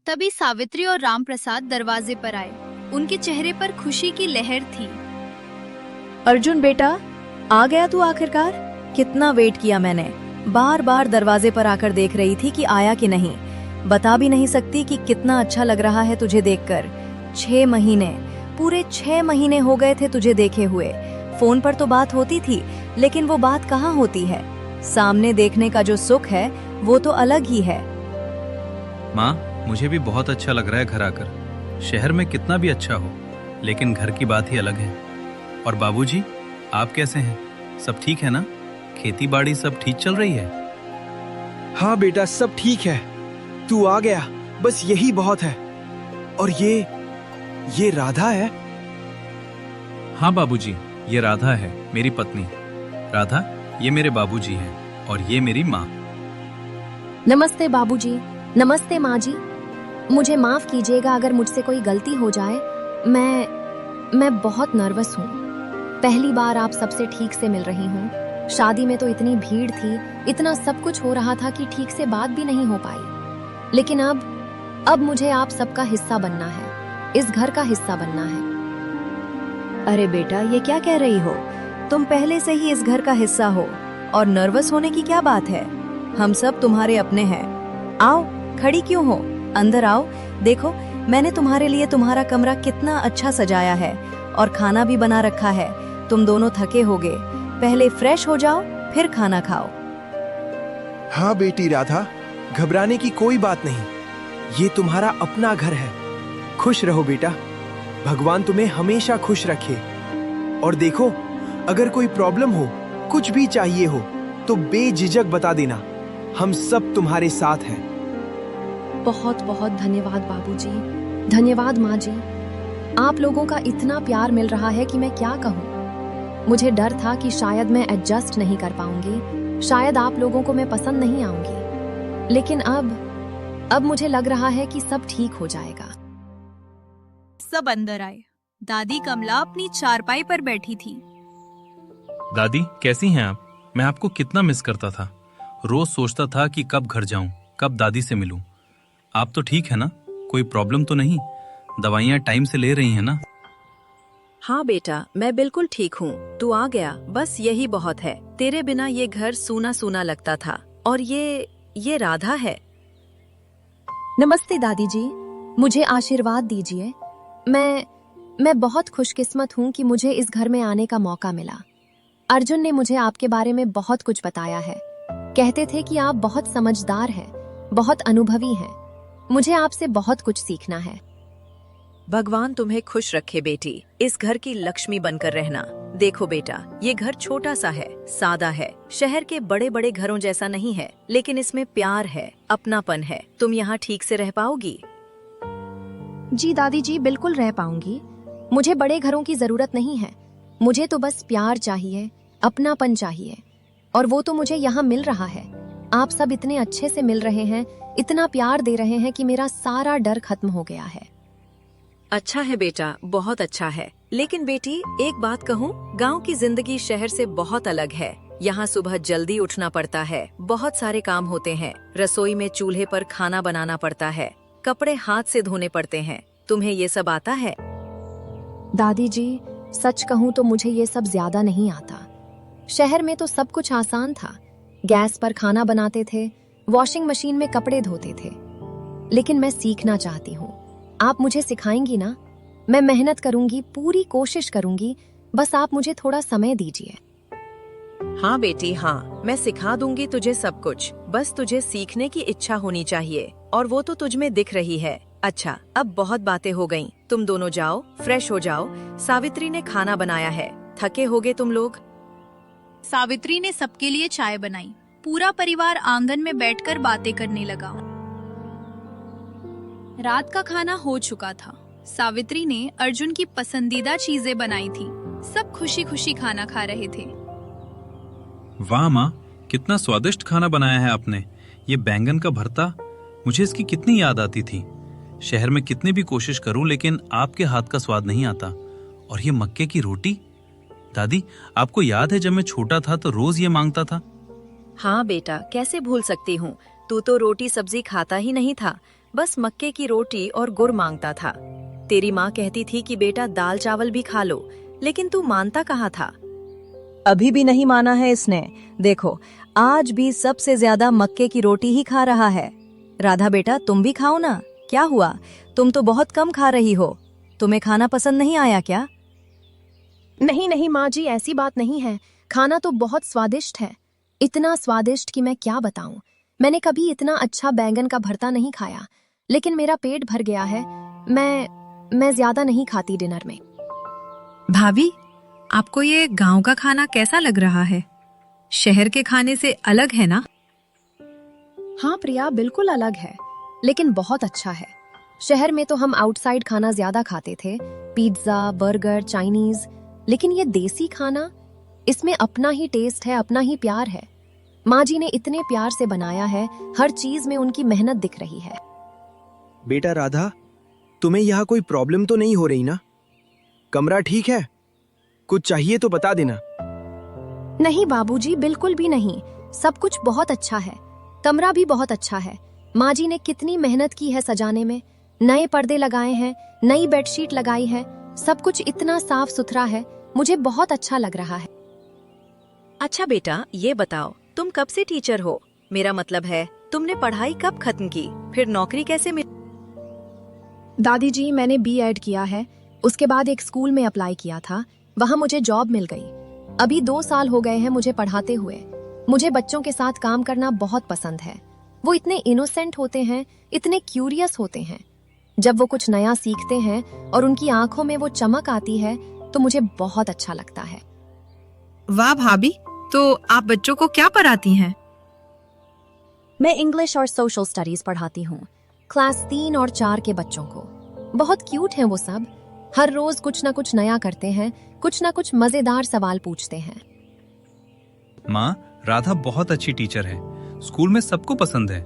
तभी सावित्री और रामप्रसाद दरवाजे पर आए। उनके चेहरे पर खुशी की लहर थी। अर्जुन बेटा, आ गया तू आखिरकार। कितना वेट किया मैंने, बार बार दरवाजे पर आकर देख रही थी कि आया कि नहीं। बता भी नहीं सकती कि कितना अच्छा लग रहा है तुझे देखकर। 6 महीने, पूरे 6 महीने हो गए थे तुझे देखे हुए। फोन पर तो बात होती थी, लेकिन वो बात कहाँ होती है। सामने देखने का जो सुख है वो तो अलग ही है। माँ, मुझे भी बहुत अच्छा लग रहा है घर आकर। शहर में कितना भी अच्छा हो, लेकिन घर की बात ही अलग है। और बाबूजी, आप कैसे हैं? सब ठीक है ना? खेती बाड़ी सब ठीक चल रही है? हाँ बेटा, सब ठीक है। तू आ गया, बस यही बहुत है। और ये राधा है? हाँ बाबूजी, ये राधा है, मेरी पत्नी। राधा, ये मेरे बाबूजी हैं और ये मेरी माँ। नमस्ते बाबूजी। नमस्ते माँ जी। मुझे माफ कीजिएगा अगर मुझसे कोई गलती हो जाए। मैं बहुत नर्वस हूँ। पहली बार आप सबसे ठीक से मिल रही हूँ। शादी में तो इतनी भीड़ थी, इतना सब कुछ हो रहा था कि ठीक से बात भी नहीं हो पाई। लेकिन अब मुझे आप सबका हिस्सा बनना है, इस घर का हिस्सा बनना है। अरे बेटा, ये क्या कह रही हो? तुम पहले से ही इस घर का हिस्सा हो और नर्वस होने की क्या बात है। हम सब तुम्हारे अपने हैं। आओ, खड़ी क्यों हो? अंदर आओ। देखो, मैंने तुम्हारे लिए तुम्हारा कमरा कितना अच्छा सजाया है और खाना भी बना रखा है। तुम दोनों थके होगे, पहले फ्रेश हो जाओ, फिर खाना खाओ। हाँ बेटी राधा, घबराने की कोई बात नहीं। ये तुम्हारा अपना घर है। खुश रहो बेटा, भगवान तुम्हें हमेशा खुश रखे। और देखो, अगर कोई प्रॉब्लम हो, कुछ भी चाहिए हो, तो बेझिझक बता देना। हम सब तुम्हारे साथ हैं। बहुत बहुत धन्यवाद बाबूजी। धन्यवाद माँ जी। आप लोगों का इतना प्यार मिल रहा है कि मैं क्या कहूँ। मुझे डर था कि शायद मैं एडजस्ट नहीं कर पाऊंगी, शायद आप लोगों को मैं पसंद नहीं आऊंगी। लेकिन अब मुझे लग रहा है कि सब ठीक हो जाएगा। सब अंदर आए। दादी कमला अपनी चारपाई पर बैठी थी। दादी, कैसी हैं आप? मैं आपको कितना मिस करता था। रोज सोचता था कि कब घर जाऊं, कब दादी से मिलूं। आप तो ठीक है ना? कोई प्रॉब्लम तो नहीं? दवाइयाँ टाइम से ले रही हैं ना? हाँ बेटा, मैं बिल्कुल ठीक हूँ। तू आ गया, बस यही बहुत है। तेरे बिना ये घर सूना सूना लगता था। और ये राधा है। नमस्ते दादी जी, मुझे आशीर्वाद दीजिए। मैं बहुत खुशकिस्मत हूँ कि मुझे इस घर में आने का मौका मिला। अर्जुन ने मुझे आपके बारे में बहुत कुछ बताया है। कहते थे कि आप बहुत समझदार हैं, बहुत अनुभवी हैं। मुझे आपसे बहुत कुछ सीखना है। भगवान तुम्हें खुश रखे बेटी, इस घर की लक्ष्मी बनकर रहना। देखो बेटा, ये घर छोटा सा है, सादा है, शहर के बड़े बड़े घरों जैसा नहीं है, लेकिन इसमें प्यार है, अपनापन है। तुम यहाँ ठीक से रह पाओगी? जी दादी जी, बिल्कुल रह पाऊंगी। मुझे बड़े घरों की जरूरत नहीं है। मुझे तो बस प्यार चाहिए, अपनापन चाहिए, और वो तो मुझे यहाँ मिल रहा है। आप सब इतने अच्छे से मिल रहे हैं, इतना प्यार दे रहे हैं कि मेरा सारा डर खत्म हो गया है। अच्छा है बेटा, बहुत अच्छा है। लेकिन बेटी, एक बात कहूँ, गांव की जिंदगी शहर से बहुत अलग है। यहाँ सुबह जल्दी उठना पड़ता है, बहुत सारे काम होते हैं। रसोई में चूल्हे पर खाना बनाना पड़ता है, कपड़े हाथ से धोने पड़ते हैं। तुम्हें ये सब आता है? दादी जी, सच कहूँ तो मुझे ये सब ज्यादा नहीं आता। शहर में तो सब कुछ आसान था। गैस पर खाना बनाते थे, वॉशिंग मशीन में कपड़े धोते थे। लेकिन मैं सीखना चाहती हूँ। आप मुझे सिखाएंगी ना? मैं मेहनत करूंगी, पूरी कोशिश करूंगी। बस आप मुझे थोड़ा समय दीजिए। हाँ बेटी, हाँ, मैं सिखा दूंगी तुझे सब कुछ। बस तुझे सीखने की इच्छा होनी चाहिए, और वो तो तुझ में दिख रही है। अच्छा, अब बहुत बातें हो गईं। तुम दोनों जाओ, फ्रेश हो जाओ। सावित्री ने खाना बनाया है, थके होगे तुम लोग। सावित्री ने सबके लिए चाय बनाई। पूरा परिवार आंगन में बैठकर बातें करने लगा। रात का खाना हो चुका था। सावित्री ने अर्जुन की पसंदीदा चीजें बनाई थी। सब खुशी खुशी खाना खा रहे थे। वाह माँ, कितना स्वादिष्ट खाना बनाया है आपने। ये बैंगन का भरता, मुझे इसकी कितनी याद आती थी। शहर में कितनी भी कोशिश करूं, लेकिन आपके हाथ का स्वाद नहीं आता। और ये मक्के की रोटी, दादी, आपको याद है जब मैं छोटा था तो रोज ये मांगता था? हाँ बेटा, कैसे भूल सकती हूँ। तू तो रोटी सब्जी खाता ही नहीं था। बस मक्के की रोटी और गुड़ मांगता था। तेरी माँ कहती थी कि बेटा दाल चावल भी खा लो, लेकिन तू मानता कहाँ था। अभी भी नहीं माना है इसने। देखो, आज भी सबसे ज्यादा मक्के की रोटी ही खा रहा है। राधा बेटा, तुम भी खाओ ना। क्या हुआ, तुम तो बहुत कम खा रही हो। तुम्हें खाना पसंद नहीं आया क्या? नहीं नहीं माँ जी, ऐसी बात नहीं है। खाना तो बहुत स्वादिष्ट है, इतना स्वादिष्ट कि मैं क्या बताऊं। मैंने कभी इतना अच्छा बैंगन का भरता नहीं खाया, लेकिन मेरा पेट भर गया है। मैं ज्यादा नहीं खाती डिनर में। भाभी, आपको ये गांव का खाना कैसा लग रहा है? शहर के खाने से अलग है ना? हाँ प्रिया, बिल्कुल अलग है, लेकिन बहुत अच्छा है। शहर में तो हम आउटसाइड खाना ज्यादा खाते थे, पिज्जा, बर्गर, चाइनीज। लेकिन ये देसी खाना, इसमें अपना ही टेस्ट है, अपना ही प्यार है। माँ जी ने इतने प्यार से बनाया है, हर चीज में उनकी मेहनत दिख रही है। बेटा राधा, तुम्हें यहाँ कोई प्रॉब्लम तो नहीं हो रही ना? कमरा ठीक है? कुछ चाहिए तो बता देना। नहीं बाबूजी, बिल्कुल भी नहीं। सब कुछ बहुत अच्छा है, कमरा भी बहुत अच्छा है। माँ जी ने कितनी मेहनत की है सजाने में। नए पर्दे लगाए हैं, नई बेडशीट लगाई है, सब कुछ इतना साफ सुथरा है, मुझे बहुत अच्छा लग रहा है। अच्छा बेटा, ये बताओ, तुम कब से टीचर हो? मेरा मतलब है, तुमने पढ़ाई कब खत्म की, फिर नौकरी कैसे मिली? दादी जी, मैंने बीएड किया है, उसके बाद एक स्कूल में अप्लाई किया था, वहाँ मुझे जॉब मिल गई। अभी 2 साल हो गए हैं मुझे पढ़ाते हुए। मुझे बच्चों के साथ काम करना बहुत पसंद है। वो इतने इनोसेंट होते हैं, इतने क्यूरियस होते हैं। जब वो कुछ नया सीखते हैं और उनकी आंखों में वो चमक आती है, तो मुझे बहुत अच्छा लगता है। वाह भाभी, तो आप बच्चों को क्या पढ़ाती हैं? मैं इंग्लिश और सोशल स्टडीज पढ़ाती हूँ, क्लास 3 और 4 के बच्चों को। बहुत क्यूट हैं वो सब। हर रोज कुछ ना कुछ नया करते हैं, कुछ ना कुछ मजेदार सवाल पूछते हैं। माँ, राधा बहुत अच्छी टीचर है। स्कूल में सबको पसंद है।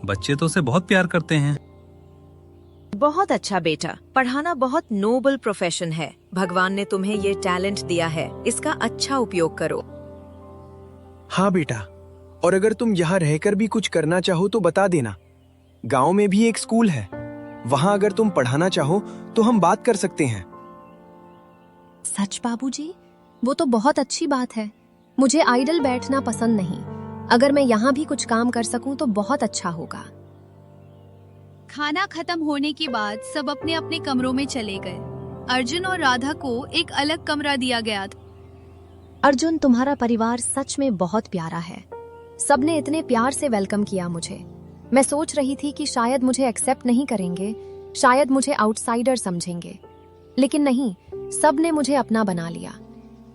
बच्चे तो उसे बहुत प्यार करते हैं। बहुत अच्छा बेटा, पढ़ाना बहुत नोबल प्रोफेशन है। भगवान ने तुम्हें ये टैलेंट दिया है, इसका अच्छा उपयोग करो। हाँ बेटा, और अगर तुम यहाँ रहकर भी कुछ करना चाहो तो बता देना। गांव में भी एक स्कूल है, वहाँ अगर तुम पढ़ाना चाहो तो हम बात कर सकते हैं। सच बाबूजी? वो तो बहुत अच्छी बात है। मुझे आइडल बैठना पसंद नहीं। अगर मैं यहाँ भी कुछ काम कर सकूं तो बहुत अच्छा होगा। खाना खत्म होने के बाद सब अपने अपने कमरों में चले गए। अर्जुन और राधा को एक अलग कमरा दिया गया था। अर्जुन, तुम्हारा परिवार सच में बहुत प्यारा है। सबने इतने प्यार से वेलकम किया मुझे। मैं सोच रही थी कि शायद मुझे एक्सेप्ट नहीं करेंगे, शायद मुझे आउटसाइडर समझेंगे, लेकिन नहीं, सबने मुझे अपना बना लिया।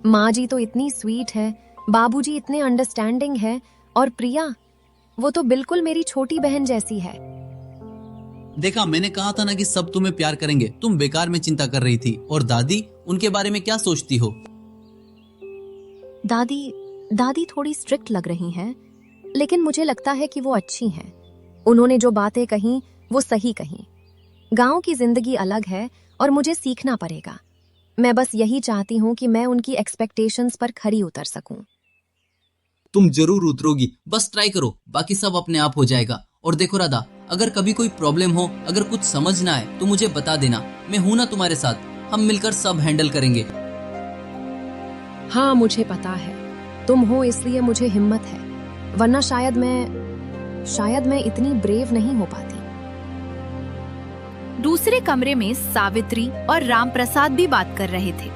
माँ जी तो इतनी स्वीट है, बाबूजी इतने अंडरस्टैंडिंग है, और प्रिया, वो तो बिल्कुल मेरी छोटी बहन जैसी है। देखा, मैंने कहा था ना कि सब तुम्हें प्यार करेंगे। तुम बेकार में चिंता कर रही थी। और दादी, उनके बारे में क्या सोचती हो? दादी थोड़ी स्ट्रिक्ट लग रही हैं, लेकिन मुझे लगता है कि वो अच्छी हैं। उन्होंने जो बातें कही वो सही कही। गांव की जिंदगी अलग है और मुझे सीखना पड़ेगा। मैं बस यही चाहती हूँ कि मैं उनकी एक्सपेक्टेशंस पर खरी उतर सकूं। तुम जरूर उतरोगी, बस ट्राई करो, बाकी सब अपने आप हो जाएगा। और देखो राधा, अगर कभी कोई प्रॉब्लम हो, अगर कुछ समझ ना आए तो मुझे बता देना। मैं हूं ना तुम्हारे साथ, हम मिलकर सब हैंडल करेंगे। हाँ, मुझे पता है तुम हो, इसलिए मुझे हिम्मत है, वरना शायद मैं इतनी ब्रेव नहीं हो पाती। दूसरे कमरे में सावित्री और रामप्रसाद भी बात कर रहे थे।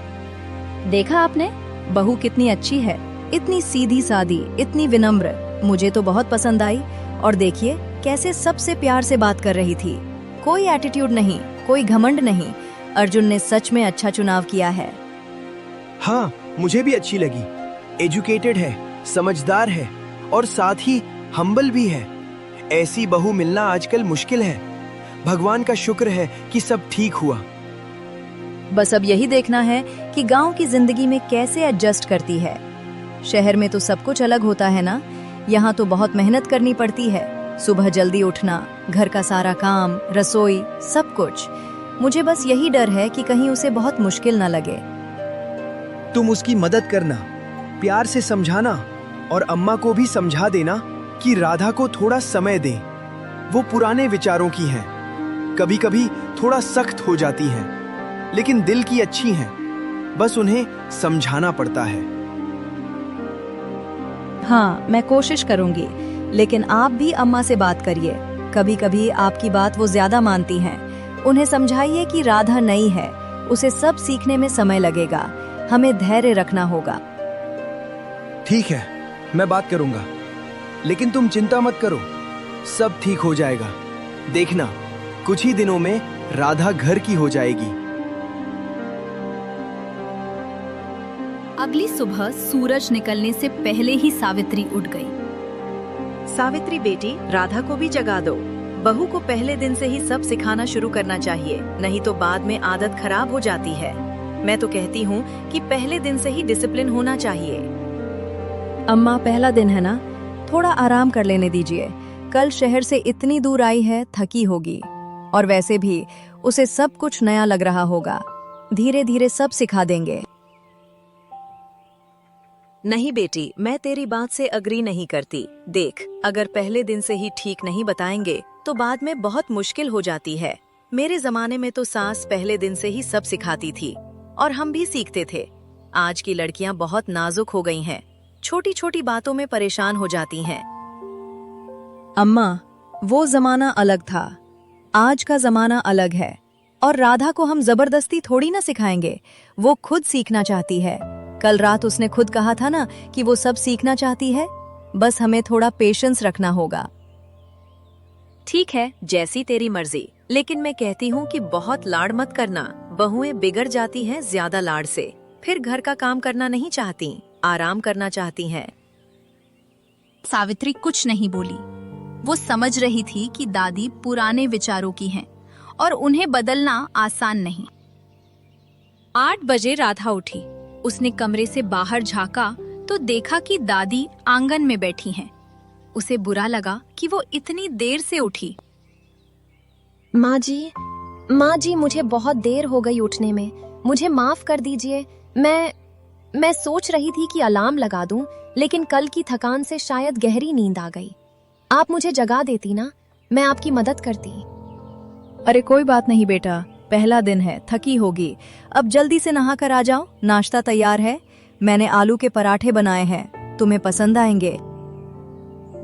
देखा आपने, बहू कितनी अच्छी है, इतनी सीधी सादी, इतनी विनम्र। मुझे तो बहुत पसंद आई। और देखिए कैसे सबसे प्यार से बात कर रही थी। कोई एटीट्यूड नहीं, कोई घमंड नहीं। अर्जुन ने सच में अच्छा चुनाव किया है। हाँ, मुझे भी अच्छी लगी। एजुकेटेड है, समझदार है और साथ ही हम्बल भी है। ऐसी बहू मिलना आजकल मुश्किल है। भगवान का शुक्र है कि सब ठीक हुआ। बस अब यही देखना है कि गांव की जिंदगी में कैसे एडजस्ट करती है। शहर में तो सब कुछ अलग होता है ना, यहाँ तो बहुत मेहनत करनी पड़ती है। सुबह जल्दी उठना, घर का सारा काम, रसोई, सब कुछ। मुझे बस यही डर है कि कहीं उसे बहुत मुश्किल न लगे। तुम उसकी मदद करना, प्यार से समझाना और अम्मा को भी समझा देना कि राधा को थोड़ा समय दें। वो पुराने विचारों की हैं। कभी कभी थोड़ा सख्त हो जाती हैं, लेकिन दिल की अच्छी हैं। बस उन्हें समझाना पड़ता है। हाँ, मैं कोशिश करूंगी, लेकिन आप भी अम्मा से बात करिए। कभी कभी आपकी बात वो ज्यादा मानती हैं। उन्हें समझाइए कि राधा नई है, उसे सब सीखने में समय लगेगा। हमें धैर्य रखना होगा। ठीक है, मैं बात करूंगा, लेकिन तुम चिंता मत करो, सब ठीक हो जाएगा। देखना, कुछ ही दिनों में राधा घर की हो जाएगी। अगली सुबह सूरज निकलने से पहले ही सावित्री उठ गई। सावित्री बेटी, राधा को भी जगा दो। बहू को पहले दिन से ही सब सिखाना शुरू करना चाहिए, नहीं तो बाद में आदत खराब हो जाती है। मैं तो कहती हूँ कि पहले दिन से ही डिसिप्लिन होना चाहिए। अम्मा, पहला दिन है ना, थोड़ा आराम कर लेने दीजिए। कल शहर से इतनी दूर आई है, थकी होगी, और वैसे भी उसे सब कुछ नया लग रहा होगा। धीरे धीरे सब सिखा देंगे। नहीं बेटी, मैं तेरी बात से अग्री नहीं करती। देख, अगर पहले दिन से ही ठीक नहीं बताएंगे तो बाद में बहुत मुश्किल हो जाती है। मेरे जमाने में तो सास पहले दिन से ही सब सिखाती थी और हम भी सीखते थे। आज की लड़कियां बहुत नाजुक हो गई हैं, छोटी छोटी बातों में परेशान हो जाती हैं। अम्मा, वो जमाना अलग था, आज का जमाना अलग है, और राधा को हम जबरदस्ती थोड़ी ना सिखाएंगे। वो खुद सीखना चाहती है। कल रात उसने खुद कहा था ना कि वो सब सीखना चाहती है। बस हमें थोड़ा पेशेंस रखना होगा। ठीक है, जैसी तेरी मर्जी, लेकिन मैं कहती हूँ कि बहुत लाड़ मत करना। बहुएं बिगड़ जाती हैं ज्यादा लाड़ से, फिर घर का काम करना नहीं चाहती, आराम करना चाहती हैं। सावित्री कुछ नहीं बोली। वो समझ रही थी कि दादी पुराने विचारों की हैं और उन्हें बदलना आसान नहीं। 8 बजे राधा उठी। उसने कमरे से बाहर झांका तो देखा कि दादी आंगन में बैठी हैं। उसे बुरा लगा कि वो इतनी देर से उठी। माँ जी, मुझे बहुत देर हो गई उठने में, मुझे माफ कर दीजिए। मैं सोच रही थी कि अलार्म लगा दूं, लेकिन कल की थकान से शायद गहरी नींद आ गई। आप मुझे जगा देती ना, मैं आपकी मदद करती। अरे कोई बात नहीं बेटा, पहला दिन है, थकी होगी। अब जल्दी से नहा कर आ जाओ, नाश्ता तैयार है। मैंने आलू के पराठे बनाए हैं, तुम्हें पसंद आएंगे।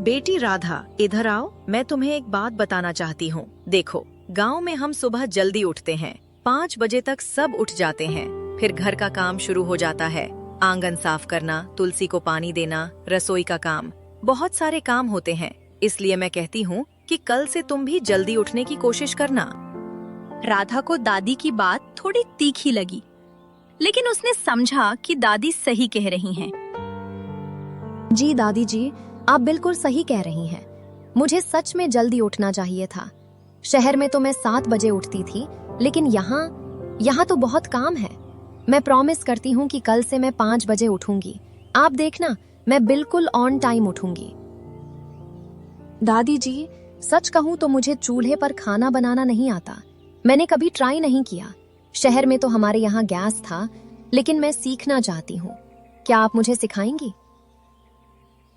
बेटी राधा, इधर आओ, मैं तुम्हें एक बात बताना चाहती हूँ। देखो, गांव में हम सुबह जल्दी उठते हैं, 5 बजे तक सब उठ जाते हैं। फिर घर का काम शुरू हो जाता है, आंगन साफ करना, तुलसी को पानी देना, रसोई का काम, बहुत सारे काम होते हैं। इसलिए मैं कहती हूँ कि कल से तुम भी जल्दी उठने की कोशिश करना। राधा को दादी की बात थोड़ी तीखी लगी, लेकिन उसने समझा कि दादी सही कह रही हैं। जी दादी जी, आप बिल्कुल सही कह रही हैं। मुझे सच में जल्दी उठना चाहिए था। शहर में तो मैं 7 बजे उठती थी, लेकिन यहाँ तो बहुत काम है। मैं प्रॉमिस करती हूँ कि कल से मैं 5 बजे उठूंगी। आप देखना, मैं बिल्कुल ऑन टाइम उठूंगी। दादी जी, सच कहूँ तो मुझे चूल्हे पर खाना बनाना नहीं आता। मैंने कभी ट्राई नहीं किया। शहर में तो हमारे यहाँ गैस था, लेकिन मैं सीखना चाहती हूँ। क्या आप मुझे सिखाएंगी?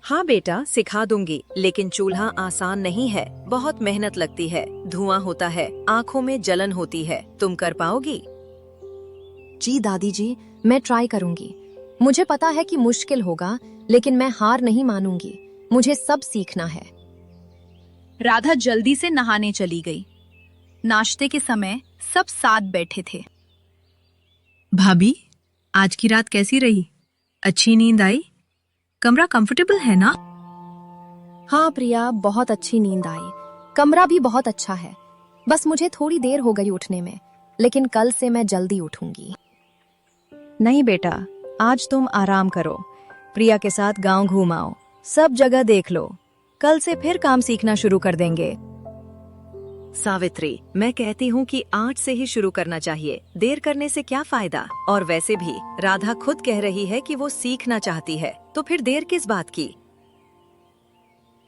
हाँ बेटा, सिखा दूंगी, लेकिन चूल्हा आसान नहीं है, बहुत मेहनत लगती है, धुआं होता है, आंखों में जलन होती है। तुम कर पाओगी? जी दादी जी, मैं ट्राई करूंगी। मुझे पता है कि मुश्किल होगा, लेकिन मैं हार नहीं मानूंगी। मुझे सब सीखना है। राधा जल्दी से नहाने चली गई। नाश्ते के समय सब साथ बैठे थे। भाभी, आज की रात कैसी रही? अच्छी नींद आई? कमरा कंफर्टेबल है ना? हाँ प्रिया, बहुत अच्छी नींद आई। कमरा भी बहुत अच्छा है। बस मुझे थोड़ी देर हो गई उठने में, लेकिन कल से मैं जल्दी उठूंगी। नहीं बेटा, आज तुम आराम करो। प्रिया के साथ गांव घूम आओ, सब जगह देख लो। कल से फिर काम सीखना शुरू कर देंगे। सावित्री, मैं कहती हूँ कि आज से ही शुरू करना चाहिए। देर करने से क्या फायदा? और वैसे भी राधा खुद कह रही है कि वो सीखना चाहती है, तो फिर देर किस बात की?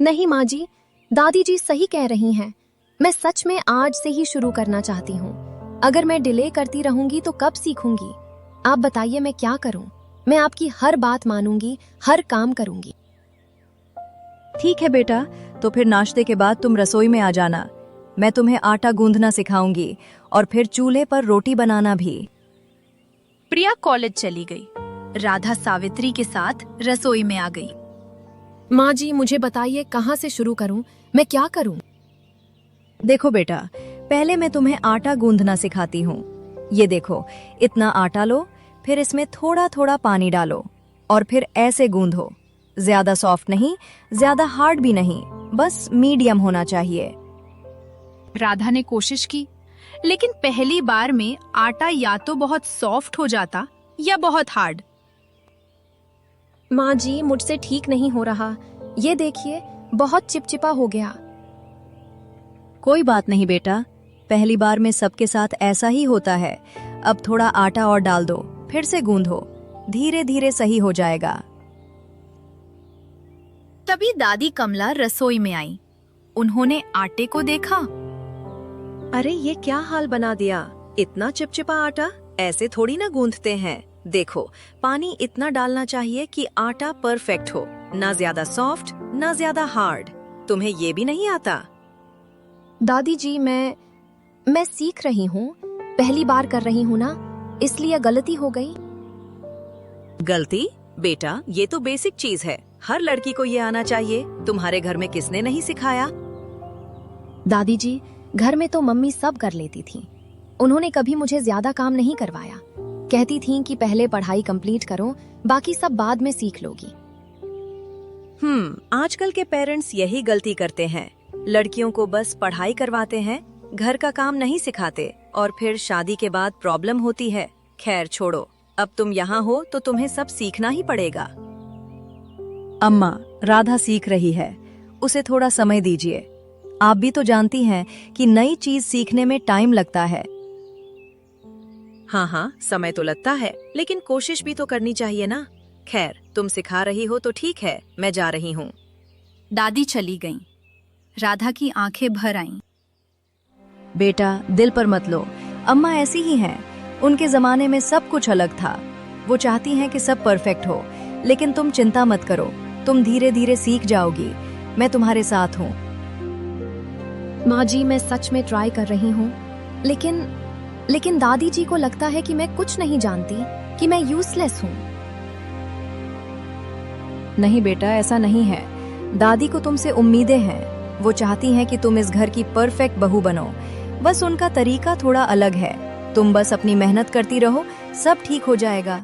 नहीं माँ जी, दादी जी सही कह रही हैं। मैं सच में आज से ही शुरू करना चाहती हूँ। अगर मैं डिले करती रहूंगी तो कब सीखूंगी? आप बताइए मैं क्या करूँ? मैं आपकी हर बात मानूंगी, हर काम करूंगी। ठीक है बेटा, तो फिर नाश्ते के बाद तुम रसोई में आ जाना। मैं तुम्हें आटा गूंदना सिखाऊंगी और फिर चूल्हे पर रोटी बनाना भी। प्रिया कॉलेज चली गई। राधा सावित्री के साथ रसोई में आ गई। माँ जी, मुझे बताइए कहाँ से शुरू करूँ, मैं क्या करूँ? देखो बेटा, पहले मैं तुम्हें आटा गूंदना सिखाती हूँ। ये देखो, इतना आटा लो, फिर इसमें थोड़ा थोड़ा पानी डालो और फिर ऐसे गूंदो। ज्यादा सॉफ्ट नहीं, ज्यादा हार्ड भी नहीं, बस मीडियम होना चाहिए। राधा ने कोशिश की, लेकिन पहली बार में आटा या तो बहुत सॉफ्ट हो जाता या बहुत हार्ड। माँ जी, मुझसे ठीक नहीं हो रहा। ये देखिए, बहुत चिपचिपा हो गया। कोई बात नहीं बेटा, पहली बार में सबके साथ ऐसा ही होता है। अब थोड़ा आटा और डाल दो, फिर से गूंदो, धीरे धीरे सही हो जाएगा। तभी दादी कमला रसोई में आई। उन्होंने आटे को देखा। अरे ये क्या हाल बना दिया, इतना चिपचिपा आटा ऐसे थोड़ी ना गूंदते हैं। देखो, पानी इतना डालना चाहिए कि आटा परफेक्ट हो, ना ज्यादा सॉफ्ट ना ज्यादा हार्ड। तुम्हें ये भी नहीं आता? दादी जी, मैं सीख रही हूँ, पहली बार कर रही हूँ ना, इसलिए गलती हो गई। गलती? बेटा, ये तो बेसिक चीज है, हर लड़की को ये आना चाहिए। तुम्हारे घर में किसने नहीं सिखाया? दादी जी, घर में तो मम्मी सब कर लेती थी। उन्होंने कभी मुझे ज्यादा काम नहीं करवाया। कहती थीं कि पहले पढ़ाई कंप्लीट करो, बाकी सब बाद में सीख लोगी। आजकल के पेरेंट्स यही गलती करते हैं। लड़कियों को बस पढ़ाई करवाते हैं, घर का काम नहीं सिखाते और फिर शादी के बाद प्रॉब्लम होती है। खैर छोड़ो, अब तुम यहाँ हो तो तुम्हें सब सीखना ही पड़ेगा। अम्मा, राधा सीख रही है, उसे थोड़ा समय दीजिए। आप भी तो जानती हैं कि नई चीज सीखने में टाइम लगता है। हाँ, समय तो लगता है, लेकिन कोशिश भी तो करनी चाहिए ना। खैर, तुम सिखा रही हो तो ठीक है, मैं जा रही हूँ। दादी चली गईं। राधा की आंखें भर आईं। बेटा, दिल पर मत लो, अम्मा ऐसी ही हैं। उनके जमाने में सब कुछ अलग था। वो चाहती हैं कि सब परफेक्ट हो, लेकिन तुम चिंता मत करो, तुम धीरे धीरे सीख जाओगी। मैं तुम्हारे साथ हूँ। माँ जी, मैं सच में ट्राई कर रही हूँ, लेकिन दादी जी को लगता है कि मैं कुछ नहीं जानती, कि मैं यूजलेस हूँ। नहीं बेटा, ऐसा नहीं है। दादी को तुमसे उम्मीदें हैं। वो चाहती हैं कि तुम इस घर की परफेक्ट बहू बनो। बस उनका तरीका थोड़ा अलग है। तुम बस अपनी मेहनत करती रहो, सब ठीक हो जाएगा।